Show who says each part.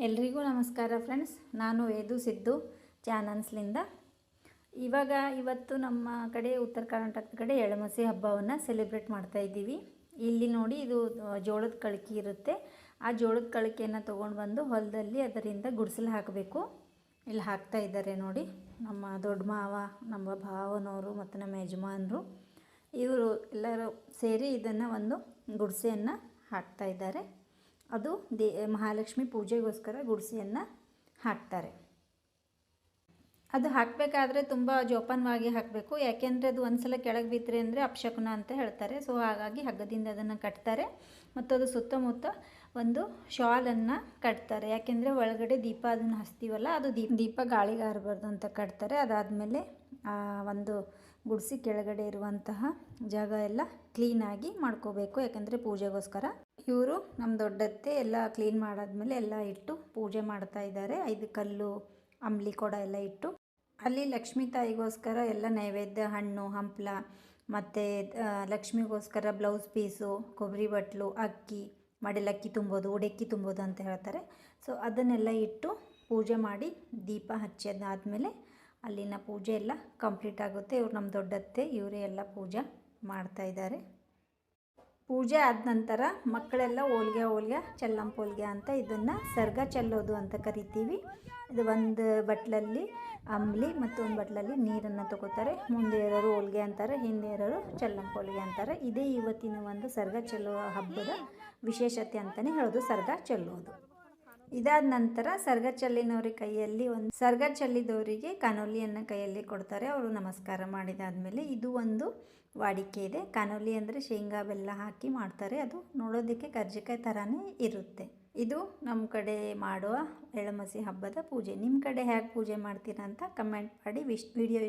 Speaker 1: ಎಲ್ರಿಗೂ ನಮಸ್ಕಾರ ಫ್ರೆಂಡ್ಸ್. ನಾನು ವೇದು ಸಿದ್ದು ಚಾನಲ್ಸ್ಲಿಂದ. ಇವತ್ತು ನಮ್ಮ ಕಡೆ ಉತ್ತರ ಕರ್ನಾಟಕದ ಕಡೆ ಎಳಮಸಿ ಹಬ್ಬವನ್ನು ಸೆಲೆಬ್ರೇಟ್ ಮಾಡ್ತಾ ಇದ್ದೀವಿ. ಇಲ್ಲಿ ನೋಡಿ, ಇದು ಜೋಳದ ಕಳಕಿ ಇರುತ್ತೆ. ಆ ಜೋಳದ ಕಳಕಿಯನ್ನು ತೊಗೊಂಡು ಬಂದು ಹೊಲದಲ್ಲಿ ಅದರಿಂದ ಗುಡಿಸಲು ಹಾಕಬೇಕು. ಇಲ್ಲಿ ಹಾಕ್ತಾ ಇದ್ದಾರೆ ನೋಡಿ, ನಮ್ಮ ದೊಡ್ಡ ಮಾವ, ನಮ್ಮ ಭಾವನವರು ಮತ್ತು ನಮ್ಮ ಯಜಮಾನರು, ಇವರು ಎಲ್ಲರೂ ಸೇರಿ ಇದನ್ನು ಒಂದು ಗುಡಿಸೆಯನ್ನು ಹಾಕ್ತಾ ಇದ್ದಾರೆ. ಅದು ಮಹಾಲಕ್ಷ್ಮಿ ಪೂಜೆಗೋಸ್ಕರ ಗುಡಿಸೆಯನ್ನು ಹಾಕ್ತಾರೆ. ಅದು ಹಾಕಬೇಕಾದ್ರೆ ತುಂಬ ಜೋಪಾನವಾಗಿ ಹಾಕಬೇಕು. ಯಾಕೆಂದರೆ ಅದು ಒಂದು ಸಲ ಕೆಳಗೆ ಬಿದ್ದರೆ ಅಂದರೆ ಅಪಶಕುನ ಅಂತ ಹೇಳ್ತಾರೆ. ಸೊ ಹಾಗಾಗಿ ಹಗ್ಗದಿಂದ ಅದನ್ನು ಕಟ್ತಾರೆ ಮತ್ತು ಅದು ಸುತ್ತಮುತ್ತ ಒಂದು ಶಾಲನ್ನು ಕಟ್ತಾರೆ. ಯಾಕೆಂದರೆ ಒಳಗಡೆ ದೀಪ ಅದನ್ನು ಹಚ್ತೀವಲ್ಲ, ಅದು ದೀಪ ಗಾಳಿಗೆ ಹಾರಬಾರ್ದು ಅಂತ ಕಟ್ತಾರೆ. ಅದಾದಮೇಲೆ ಒಂದು ಗುಡಿಸಿ ಕೆಳಗಡೆ ಇರುವಂತಹ ಜಾಗ ಎಲ್ಲ ಕ್ಲೀನಾಗಿ ಮಾಡ್ಕೋಬೇಕು, ಯಾಕೆಂದರೆ ಪೂಜೆಗೋಸ್ಕರ. ಇವರು ನಮ್ಮ ದೊಡ್ಡತ್ತೆ ಎಲ್ಲ ಕ್ಲೀನ್ ಮಾಡಾದ್ಮೇಲೆ ಎಲ್ಲ ಇಟ್ಟು ಪೂಜೆ ಮಾಡ್ತಾ ಇದ್ದಾರೆ. 5 ಕಲ್ಲು, ಅಂಬ್ಲಿ ಕೊಡ ಎಲ್ಲ ಇಟ್ಟು ಅಲ್ಲಿ ಲಕ್ಷ್ಮೀ ತಾಯಿಗೋಸ್ಕರ ಎಲ್ಲ ನೈವೇದ್ಯ, ಹಣ್ಣು ಹಂಪಲ ಮತ್ತು ಲಕ್ಷ್ಮಿಗೋಸ್ಕರ ಬ್ಲೌಸ್ ಪೀಸು, ಕೊಬ್ಬರಿ ಬಟ್ಲು, ಅಕ್ಕಿ, ಮಡಿಲಕ್ಕಿ ತುಂಬೋದು, ಉಡಕ್ಕಿ ತುಂಬೋದು ಅಂತ ಹೇಳ್ತಾರೆ. ಸೊ ಅದನ್ನೆಲ್ಲ ಇಟ್ಟು ಪೂಜೆ ಮಾಡಿ ದೀಪ ಹಚ್ಚೋದಾದಮೇಲೆ ಅಲ್ಲಿನ ಪೂಜೆ ಎಲ್ಲ ಕಂಪ್ಲೀಟ್ ಆಗುತ್ತೆ. ಇವ್ರು ನಮ್ಮ ದೊಡ್ಡತ್ತೆ, ಇವರೇ ಎಲ್ಲ ಪೂಜೆ ಮಾಡ್ತಾಯಿದ್ದಾರೆ. ಪೂಜೆ ಆದ ನಂತರ ಮಕ್ಕಳೆಲ್ಲ ಹೋಳ್ಗೆ ಚಲ್ಲಂಪ ಹೋಳ್ಗೆ ಅಂತ ಇದನ್ನು ಸರ್ಗ ಚೆಲ್ಲೋದು ಅಂತ ಕರಿತೀವಿ. ಇದು ಒಂದು ಬಟ್ಲಲ್ಲಿ ಅಂಬ್ಲಿ ಮತ್ತು ಒಂದು ಬಟ್ಲಲ್ಲಿ ನೀರನ್ನು ತಗೋತಾರೆ. ಮುಂದೆ ಇರೋರು ಹೋಳ್ಗೆ ಅಂತಾರೆ, ಹಿಂದೆ ಇರೋರು ಚಲ್ಲಂಪ ಹೋಳ್ಗೆ ಅಂತಾರೆ. ಇದೇ ಇವತ್ತಿನ ಒಂದು ಸರ್ಗ ಚೆಲ್ಲುವ ಹಬ್ಬದ ವಿಶೇಷತೆ ಅಂತಲೇ ಹೇಳೋದು, ಸರ್ಗ ಚೆಲ್ಲೋದು. ಇದಾದ ನಂತರ ಸರ್ಗ ಚೆಲ್ಲಿನವ್ರಿಗೆ ಕೈಯಲ್ಲಿ ಸರ್ಗ ಚೆಲ್ಲಿದವರಿಗೆ ಕನೋಲಿಯನ್ನು ಕೈಯಲ್ಲಿ ಕೊಡ್ತಾರೆ. ಅವರು ನಮಸ್ಕಾರ ಮಾಡಿದಾದಮೇಲೆ ಇದು ಒಂದು ವಾಡಿಕೆ ಇದೆ. ಕನೋಲಿ ಅಂದರೆ ಶೇಂಗಾ ಬೆಲ್ಲ ಹಾಕಿ ಮಾಡ್ತಾರೆ. ಅದು ನೋಡೋದಕ್ಕೆ ಕರ್ಜಿಕಾಯಿ ಥರನೇ ಇರುತ್ತೆ. ಇದು ನಮ್ಮ ಕಡೆ ಮಾಡುವ ಎಳಮಸಿ ಹಬ್ಬದ ಪೂಜೆ. ನಿಮ್ಮ ಕಡೆ ಹೇಗೆ ಪೂಜೆ ಮಾಡ್ತೀರಾ ಅಂತ ಕಮೆಂಟ್ ಮಾಡಿ. ವಿಡಿಯೋ